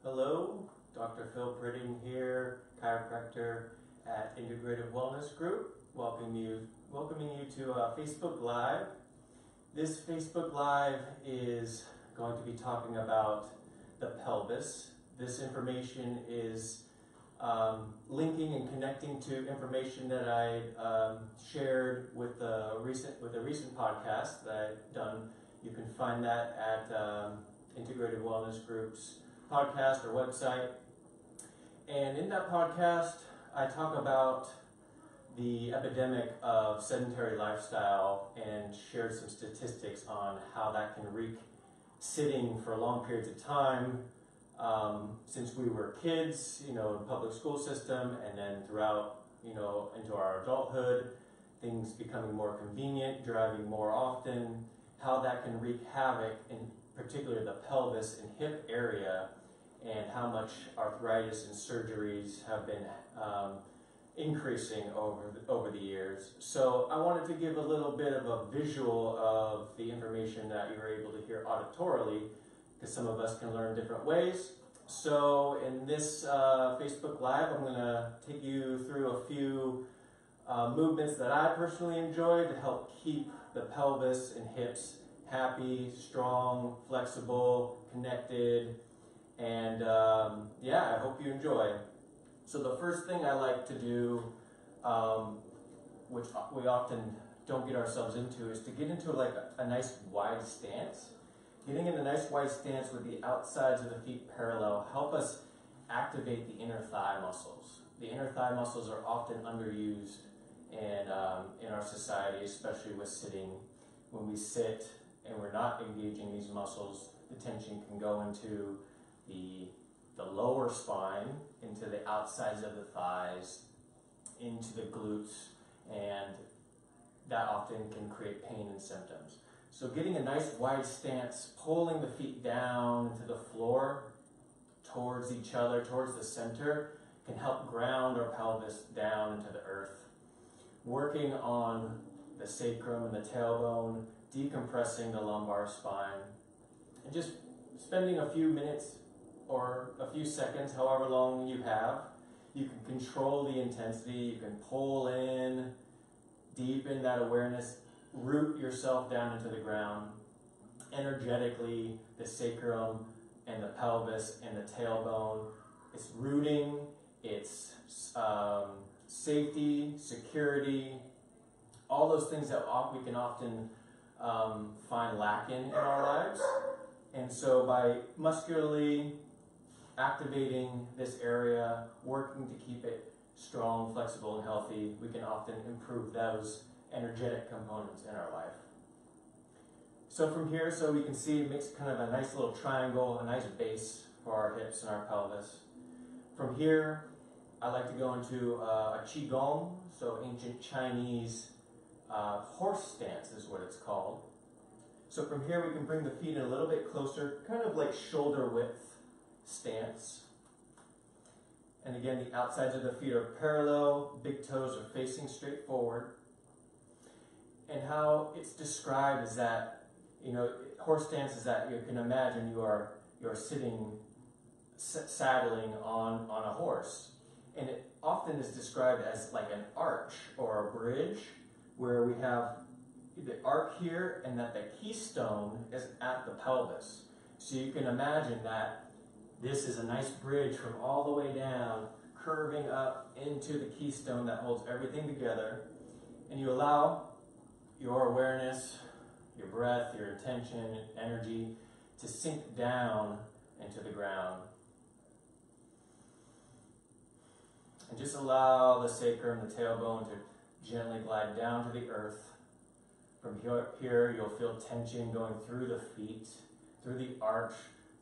Hello, Dr. Phil Britting here, chiropractor at Integrative Wellness Group, welcoming you to Facebook Live. This Facebook Live is going to be talking about the pelvis. This information is linking and connecting to information that I shared with a recent podcast that I've done. You can find that at Integrative Wellness Group's podcast or website. And in that podcast, I talk about the epidemic of sedentary lifestyle and share some statistics on how that can wreak sitting for long periods of time since we were kids, in public school system, and then throughout, into our adulthood, things becoming more convenient, driving more often, how that can wreak havoc in particularly the pelvis and hip area, and how much arthritis and surgeries have been increasing over the years. So I wanted to give a little bit of a visual of the information that you're able to hear auditorily, because some of us can learn different ways. So in this Facebook Live, I'm going to take you through a few movements that I personally enjoy to help keep the pelvis and hips happy, strong, flexible, connected, and I hope you enjoy. So the first thing I like to do, which we often don't get ourselves into, is to get into like a nice wide stance. Getting in a nice wide stance with the outsides of the feet parallel help us activate the inner thigh muscles. The inner thigh muscles are often underused in our society, especially with sitting. When we sit and we're not engaging these muscles, the tension can go into the lower spine, into the outsides of the thighs, into the glutes, and that often can create pain and symptoms. So getting a nice wide stance, pulling the feet down into the floor, towards each other, towards the center, can help ground our pelvis down into the earth. Working on the sacrum and the tailbone, decompressing the lumbar spine, and just spending a few minutes or a few seconds, however long you have. You can control the intensity, you can pull in, deepen that awareness, root yourself down into the ground. Energetically, the sacrum and the pelvis and the tailbone, it's rooting, it's safety, security, all those things that we can often find lacking in our lives. And so by muscularly activating this area, working to keep it strong, flexible, and healthy, we can often improve those energetic components in our life. So from here, so we can see it makes kind of a nice little triangle, a nice base for our hips and our pelvis. From here, I like to go into a qigong, so ancient Chinese horse stance is what it's called. So from here, we can bring the feet in a little bit closer, kind of like shoulder width stance. And again, the outsides of the feet are parallel, big toes are facing straight forward. And how it's described is that, horse stance is that you can imagine you're sitting, saddling on a horse. And it often is described as like an arch or a bridge, where we have the arc here and that the keystone is at the pelvis. So you can imagine that this is a nice bridge from all the way down, curving up into the keystone that holds everything together. And you allow your awareness, your breath, your attention, energy to sink down into the ground. And just allow the sacrum, the tailbone, to gently glide down to the earth. From here, you'll feel tension going through the feet, through the arch,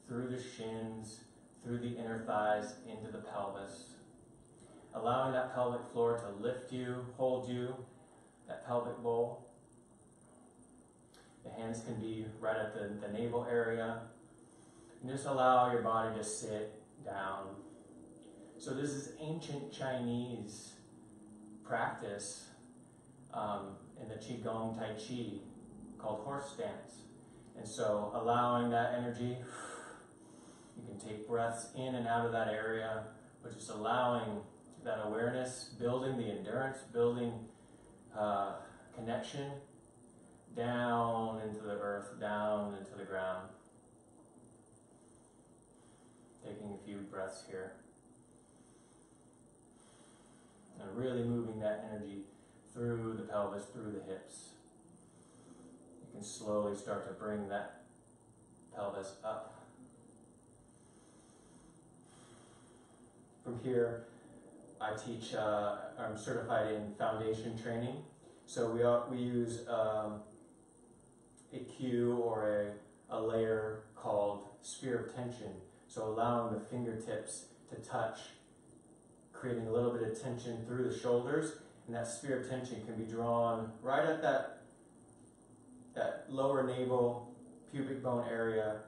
through the shins, through the inner thighs, into the pelvis. Allowing that pelvic floor to lift you, hold you, that pelvic bowl. The hands can be right at the navel area. And just allow your body to sit down. So this is ancient Chinese practice in the Qigong Tai Chi called horse stance. And so allowing that energy, you can can take breaths in and out of that area, but just allowing that awareness, building the endurance, building connection down into the earth, down into the ground. Taking a few breaths here. And really moving that energy through the pelvis, through the hips. You can slowly start to bring that pelvis up. From here, I teach, I'm certified in foundation training. So we use a cue or a layer called sphere of tension. So allowing the fingertips to touch, creating a little bit of tension through the shoulders, and that sphere of tension can be drawn right at that lower navel, pubic bone area,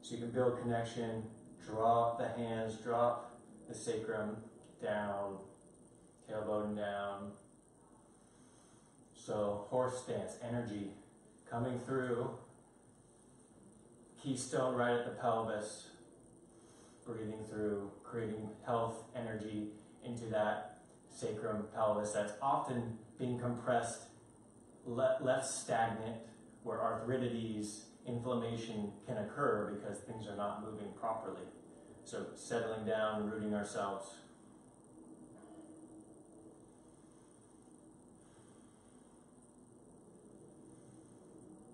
so you can build connection, drop the hands, drop the sacrum down, tailbone down. So horse stance, energy coming through, keystone right at the pelvis, breathing through, creating health, energy into that sacrum pelvis that's often being compressed, left stagnant, where arthritides, inflammation can occur because things are not moving properly. So settling down, rooting ourselves.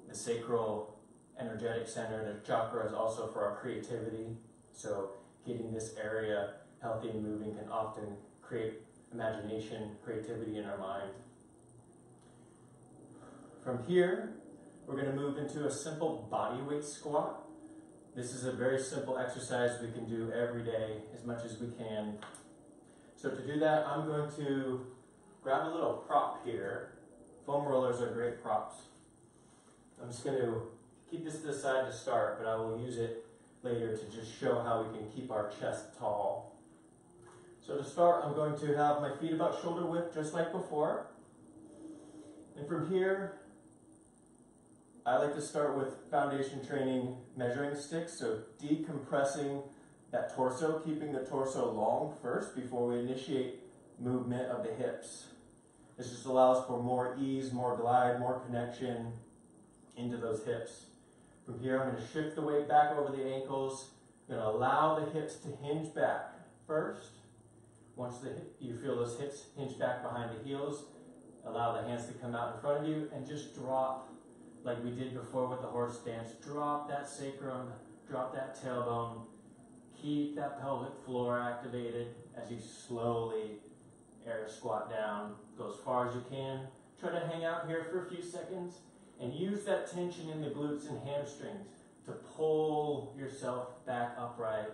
The sacral energetic center, the chakra, is also for our creativity. So getting this area healthy and moving can often create imagination, creativity in our mind. From here, we're going to move into a simple body weight squat. This is a very simple exercise we can do every day as much as we can. So to do that, I'm going to grab a little prop here. Foam rollers are great props. I'm just going to keep this to the side to start, but I will use it later to just show how we can keep our chest tall. So to start, I'm going to have my feet about shoulder width, just like before. And from here, I like to start with foundation training measuring sticks, so decompressing that torso, keeping the torso long first before we initiate movement of the hips. This just allows for more ease, more glide, more connection into those hips. From here, I'm going to shift the weight back over the ankles. I'm going to allow the hips to hinge back first. Once you feel those hips hinge back behind the heels, allow the hands to come out in front of you and just drop like we did before with the horse stance. Drop that sacrum, drop that tailbone. Keep that pelvic floor activated as you slowly air squat down. Go as far as you can. Try to hang out here for a few seconds and use that tension in the glutes and hamstrings to pull yourself back upright.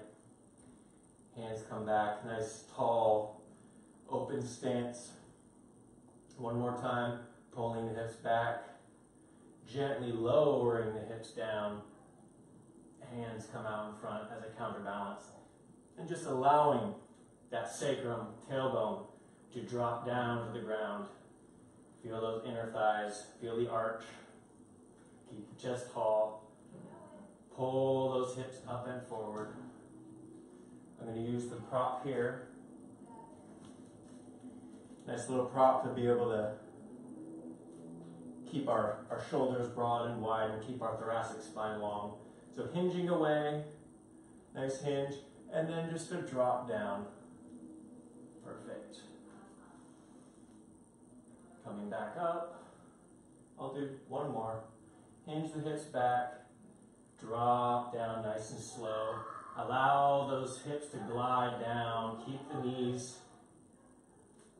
Hands come back, nice tall open stance. One more time, pulling the hips back. Gently lowering the hips down, hands come out in front as a counterbalance. And just allowing that sacrum, tailbone, to drop down to the ground. Feel those inner thighs, feel the arch. Keep the chest tall. Pull those hips up and forward. I'm going to use the prop here. Nice little prop to be able to keep our shoulders broad and wide and keep our thoracic spine long. So hinging away, nice hinge, and then just a drop down. Perfect. Coming back up. I'll do one more. Hinge the hips back, drop down nice and slow. Allow those hips to glide down. Keep the knees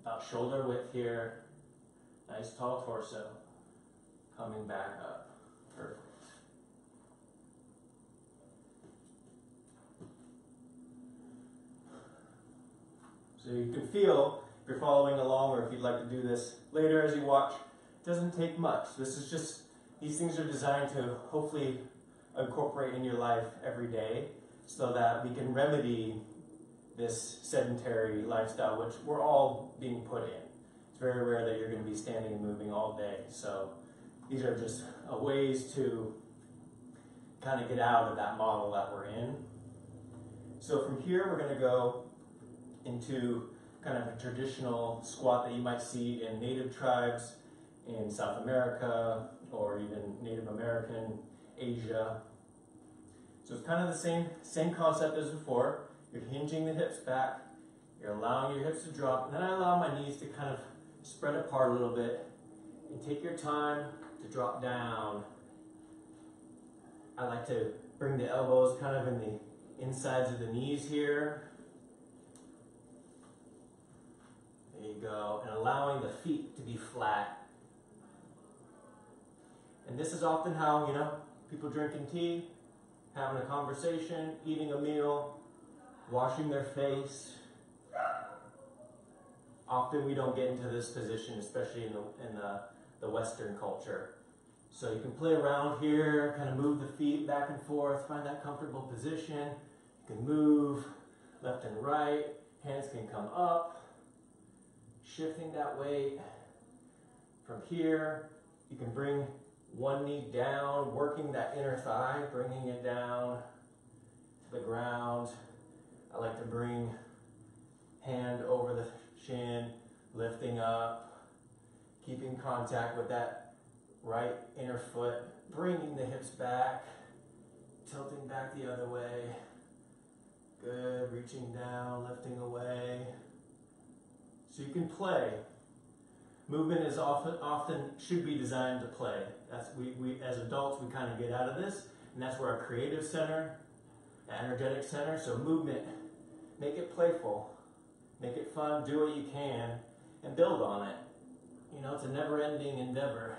about shoulder width here. Nice tall torso. Coming back up. Perfect. So you can feel, if you're following along or if you'd like to do this later as you watch, it doesn't take much. This is just, these things are designed to hopefully incorporate in your life every day so that we can remedy this sedentary lifestyle, which we're all being put in. It's very rare that you're going to be standing and moving all day. So these are just ways to kind of get out of that model that we're in. So from here, we're going to go into kind of a traditional squat that you might see in native tribes in South America or even Native American, Asia. So it's kind of the same concept as before. You're hinging the hips back, you're allowing your hips to drop, and then I allow my knees to kind of spread apart a little bit and take your time to drop down. I like to bring the elbows kind of in the insides of the knees here. There you go, and allowing the feet to be flat. And this is often how, people drinking tea, having a conversation, eating a meal, washing their face. Often we don't get into this position, especially in the Western culture. So you can play around here, kind of move the feet back and forth, find that comfortable position. You can move left and right, hands can come up, shifting that weight. From here, you can bring one knee down, working that inner thigh, bringing it down to the ground. I like to bring hand over the chin, lifting up, keeping contact with that right inner foot, bringing the hips back, tilting back the other way. Good, reaching down, lifting away. So you can play. Movement is often should be designed to play. That's we as adults we kind of get out of this, and that's where our creative center, energetic center. So movement, make it playful, make it fun, do what you can, and build on it. It's a never-ending endeavor.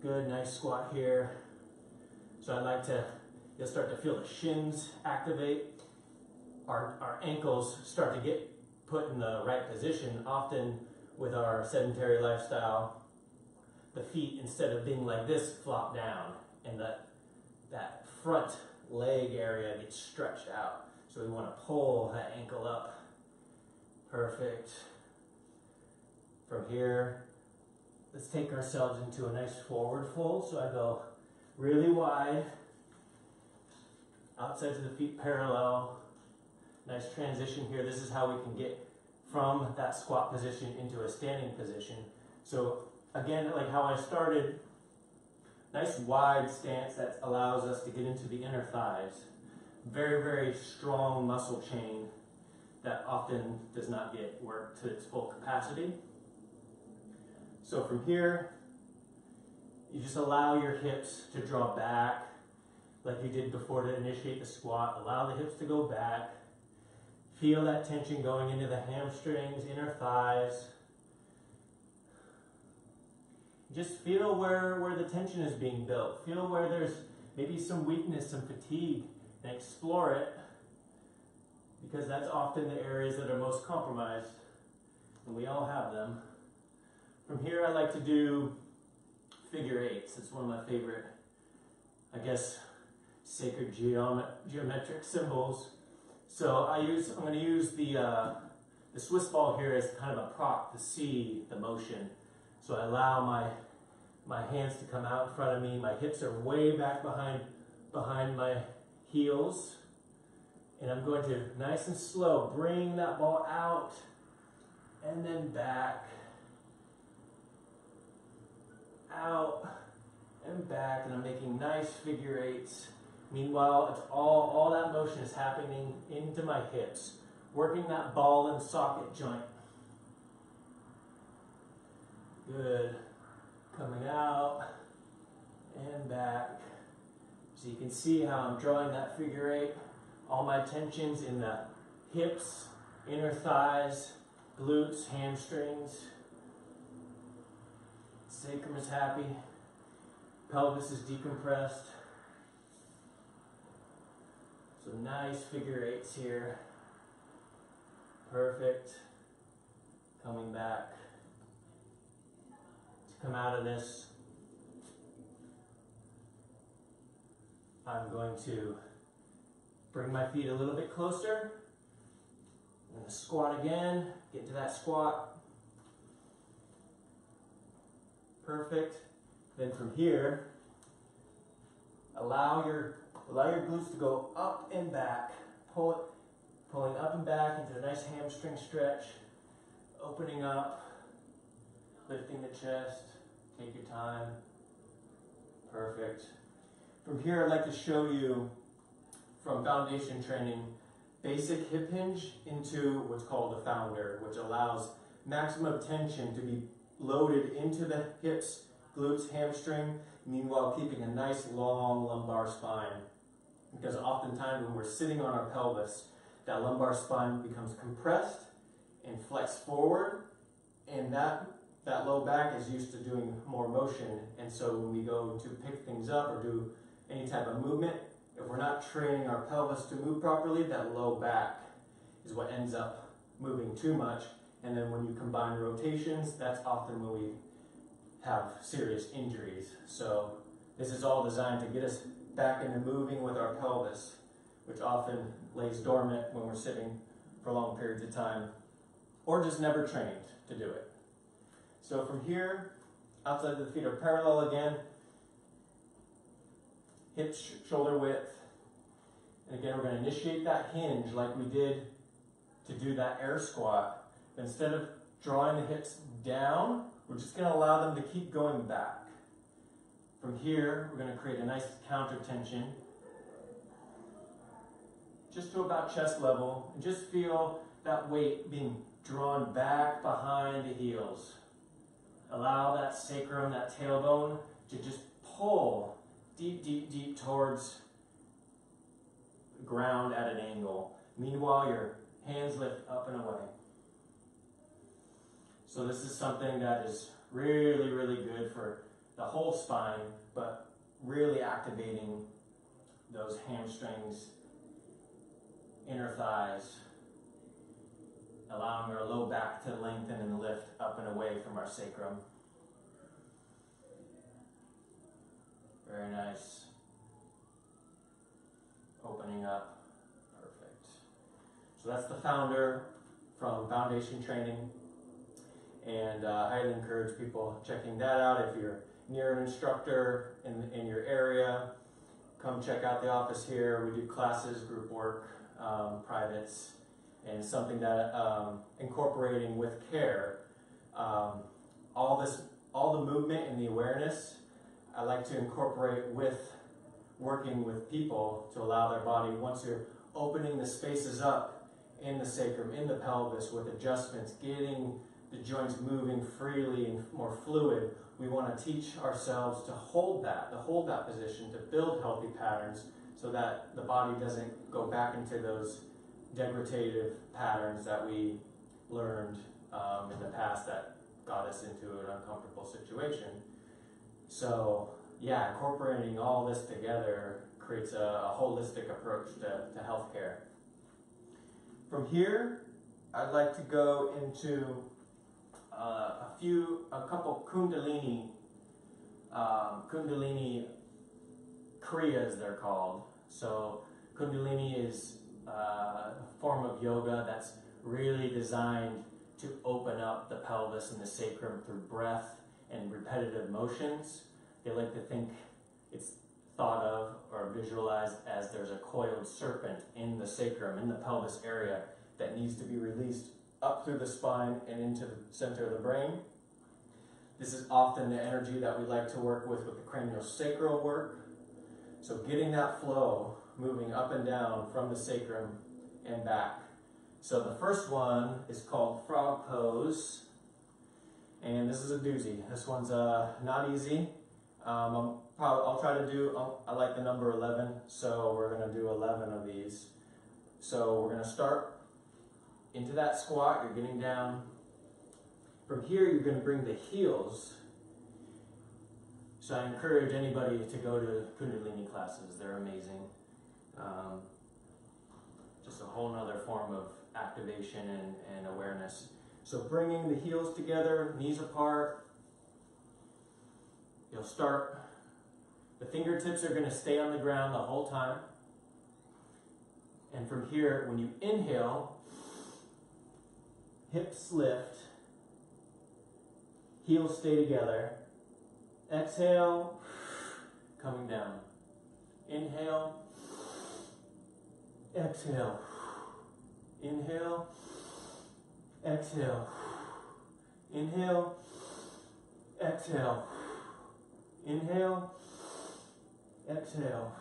Good, nice squat here. So you'll start to feel the shins activate. Our ankles start to get put in the right position. Often with our sedentary lifestyle, the feet, instead of being like this, flop down, and that front leg area gets stretched out. So we want to pull that ankle up. Perfect. From here, let's take ourselves into a nice forward fold. So I go really wide, outsides of the feet parallel. Nice transition here. This is how we can get from that squat position into a standing position. So again, like how I started, nice wide stance that allows us to get into the inner thighs. Very, very strong muscle chain that often does not get worked to its full capacity. So from here, you just allow your hips to draw back like you did before to initiate the squat. Allow the hips to go back. Feel that tension going into the hamstrings, inner thighs. Just feel where the tension is being built. Feel where there's maybe some weakness, some fatigue, and explore it, because that's often the areas that are most compromised, and we all have them. From here, I like to do figure eights. It's one of my favorite, sacred geometric symbols. So I'm going to use the Swiss ball here as kind of a prop to see the motion. So I allow my hands to come out in front of me. My hips are way back behind my heels. And I'm going to, nice and slow, bring that ball out and then back, out and back. And I'm making nice figure eights. Meanwhile, it's all that motion is happening into my hips, working that ball and socket joint. Good. Coming out and back. So you can see how I'm drawing that figure eight. All my tensions in the hips, inner thighs, glutes, hamstrings. Sacrum is happy. Pelvis is decompressed. So nice figure eights here. Perfect. Coming back. To come out of this, I'm going to bring my feet a little bit closer. I'm going to squat again. Get to that squat. Perfect. Then from here, allow your glutes to go up and back, pulling up and back into a nice hamstring stretch, opening up, lifting the chest, take your time. Perfect. From here, I'd like to show you, from foundation training, basic hip hinge into what's called the founder, which allows maximum tension to be loaded into the hips, glutes, hamstring, meanwhile keeping a nice long lumbar spine. Because oftentimes when we're sitting on our pelvis, that lumbar spine becomes compressed and flexed forward, and that low back is used to doing more motion. And so when we go to pick things up or do any type of movement, if we're not training our pelvis to move properly, that low back is what ends up moving too much. And then when you combine rotations, that's often when we have serious injuries. So this is all designed to get us back into moving with our pelvis, which often lays dormant when we're sitting for long periods of time, or just never trained to do it. So from here, outside of the feet are parallel again, hips shoulder width. And again, we're going to initiate that hinge like we did to do that air squat. Instead of drawing the hips down, we're just going to allow them to keep going back. From here, we're going to create a nice counter tension, just to about chest level, and just feel that weight being drawn back behind the heels. Allow that sacrum, that tailbone, to just pull deep, deep, deep towards the ground at an angle. Meanwhile, your hands lift up and away. So this is something that is really, really good for the whole spine, but really activating those hamstrings, inner thighs, allowing our low back to lengthen and lift up and away from our sacrum. Very nice. Opening up. Perfect. So that's the founder from foundation training. And I highly encourage people checking that out. If you're near an instructor in your area, come check out the office here. We do classes, group work, privates, and something that incorporating with care. All the movement and the awareness, I like to incorporate with working with people to allow their body, once you're opening the spaces up in the sacrum, in the pelvis with adjustments, getting the joints moving freely and more fluid, we want to teach ourselves to hold that position, to build healthy patterns so that the body doesn't go back into those degradative patterns that we learned in the past that got us into an uncomfortable situation. So yeah, incorporating all this together creates a holistic approach to healthcare. From here, I'd like to go into a couple Kundalini Kriyas, they're called. So Kundalini is a form of yoga that's really designed to open up the pelvis and the sacrum through breath and repetitive motions. They like to think it's thought of or visualized as there's a coiled serpent in the sacrum, in the pelvis area, that needs to be released up through the spine and into the center of the brain. This is often the energy that we like to work with the craniosacral work. So getting that flow, moving up and down from the sacrum and back. So the first one is called frog pose. And this is a doozy. This one's not easy. I'll try to do, I like the number 11, so we're going to do 11 of these. So we're going to start into that squat, you're getting down. From here, you're going to bring the heels. So I encourage anybody to go to Kundalini classes. They're amazing. Just a whole nother form of activation and awareness. So bringing the heels together, knees apart. You'll start, the fingertips are going to stay on the ground the whole time. And from here, when you inhale, hips lift, heels stay together. Exhale, coming down. Inhale, exhale, inhale, exhale, inhale, exhale, inhale, exhale.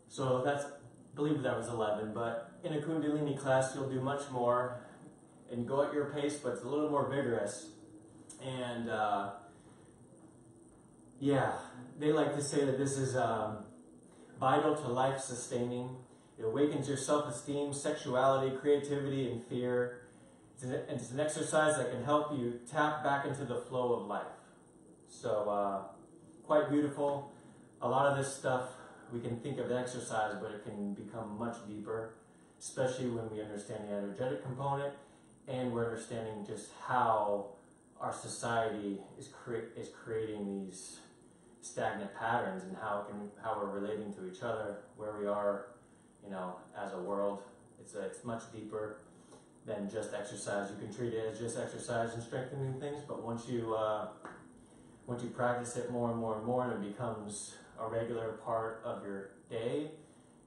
So that's, I believe that was 11, but in a Kundalini class you'll do much more and go at your pace, but it's a little more vigorous. And yeah, they like to say that this is vital to life sustaining. It awakens your self-esteem, sexuality, creativity, and fear. It's an exercise that can help you tap back into the flow of life. So quite beautiful. A lot of this stuff we can think of exercise, but it can become much deeper, especially when we understand the energetic component and we're understanding just how our society is creating these stagnant patterns and how we're relating to each other, where we are, as a world. It's much deeper than just exercise. You can treat it as just exercise and strengthening things, but once you practice it more and more and more, and it becomes a regular part of your day,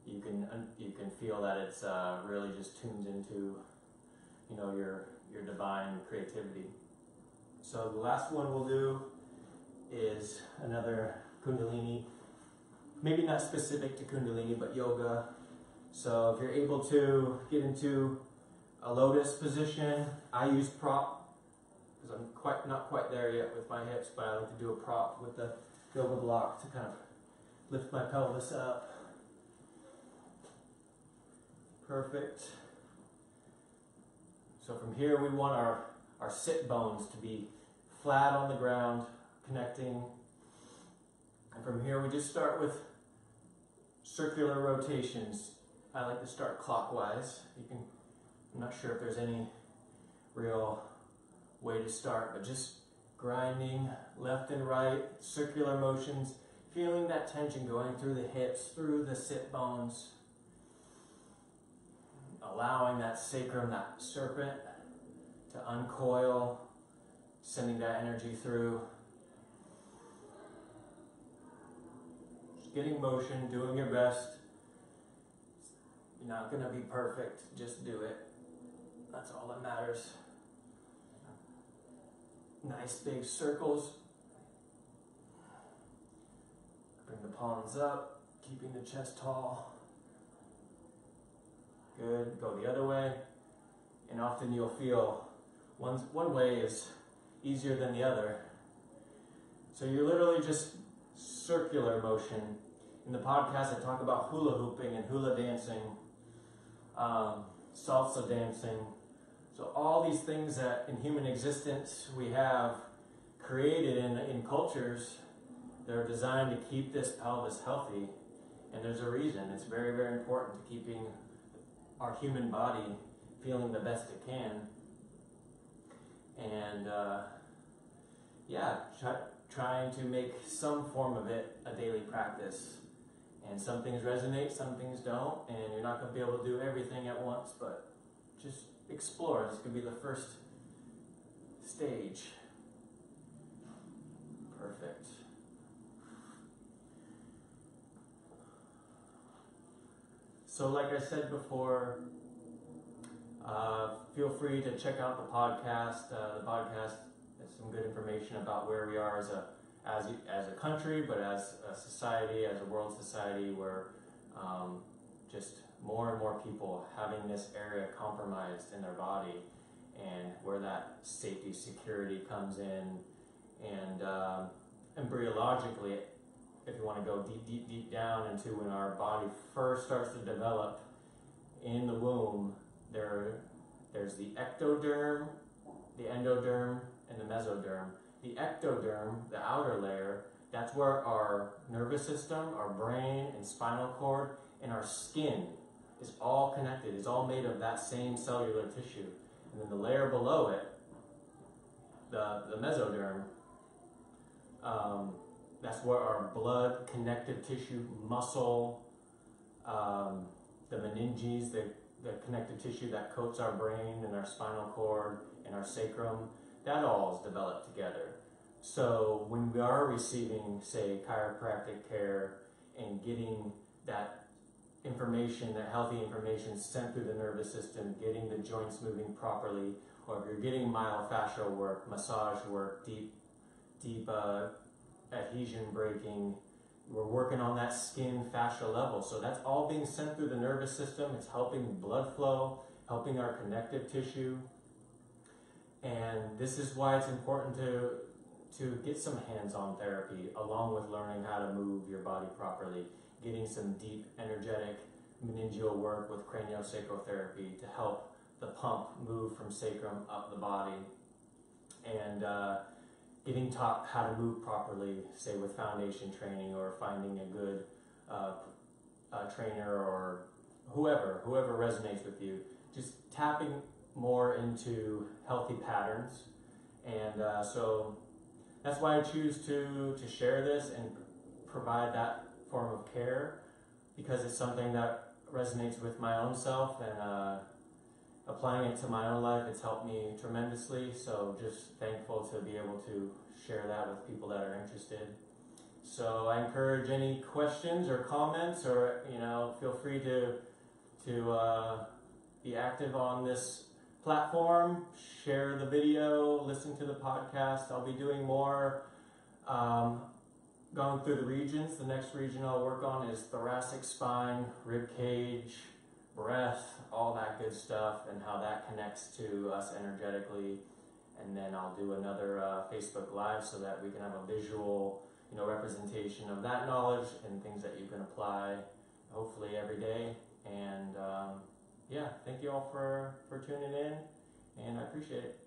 you can feel that it's really just tuned into your divine creativity. So the last one we'll do is another Kundalini, maybe not specific to Kundalini, but yoga. So if you're able to get into a lotus position, I use prop because I'm not quite there yet with my hips, but I like to do a prop with the yoga block to kind of lift my pelvis up. Perfect. So from here we want our sit bones to be flat on the ground, connecting. And from here we just start with circular rotations. I like to start clockwise. I'm not sure if there's any real way to start, but just grinding left and right, circular motions, feeling that tension going through the hips, through the sit bones, allowing that sacrum, that serpent, to uncoil, sending that energy through. Just getting motion, doing your best. You're not going to be perfect, just do it. That's all that matters. Nice big circles. Bring the palms up, keeping the chest tall. Good. Go the other way. And often you'll feel one way is easier than the other. So you're literally just circular motion. In the podcast I talk about hula hooping and hula dancing, salsa dancing. So all these things that in human existence we have created in cultures, they're designed to keep this pelvis healthy. And there's a reason. It's very, very important to keeping our human body feeling the best it can. And trying to make some form of it a daily practice. And some things resonate, some things don't, and you're not going to be able to do everything at once, but just explore. This could be the first stage. Perfect. So like I said before, feel free to check out the podcast. The podcast has some good information about where we are as a country, but as a society, as a world society, where just more and more people having this area compromised in their body, and where that safety, security comes in, and embryologically, if you want to go deep down into when our body first starts to develop in the womb, there's the ectoderm, the endoderm, and the mesoderm. The ectoderm, the outer layer, that's where our nervous system, our brain and spinal cord, and our skin is all connected. It's all made of that same cellular tissue. And then the layer below it, the mesoderm, that's where our blood, connective tissue, muscle, the meninges, the connective tissue that coats our brain and our spinal cord and our sacrum, that all is developed together. So when we are receiving, say, chiropractic care and getting that information, that healthy information sent through the nervous system, getting the joints moving properly, or if you're getting myofascial work, massage work, deep adhesion breaking, we're working on that skin fascia level. So that's all being sent through the nervous system. It's helping blood flow, helping our connective tissue. And this is why it's important to get some hands-on therapy along with learning how to move your body properly, getting some deep energetic meningeal work with craniosacral therapy to help the pump move from sacrum up the body, and getting taught how to move properly, say with foundation training, or finding a good trainer or whoever resonates with you, just tapping more into healthy patterns. And so that's why I choose to share this and provide that form of care, because it's something that resonates with my own self, and applying it to my own life, it's helped me tremendously. So just thankful to be able to share that with people that are interested. So I encourage any questions or comments, or feel free to be active on this platform, share the video, listen to the podcast. I'll be doing more going through the regions. The next region I'll work on is thoracic spine, rib cage, breath, all that good stuff, and how that connects to us energetically. And then I'll do another Facebook Live so that we can have a visual, representation of that knowledge and things that you can apply, hopefully every day. And yeah, thank you all for tuning in, and I appreciate it.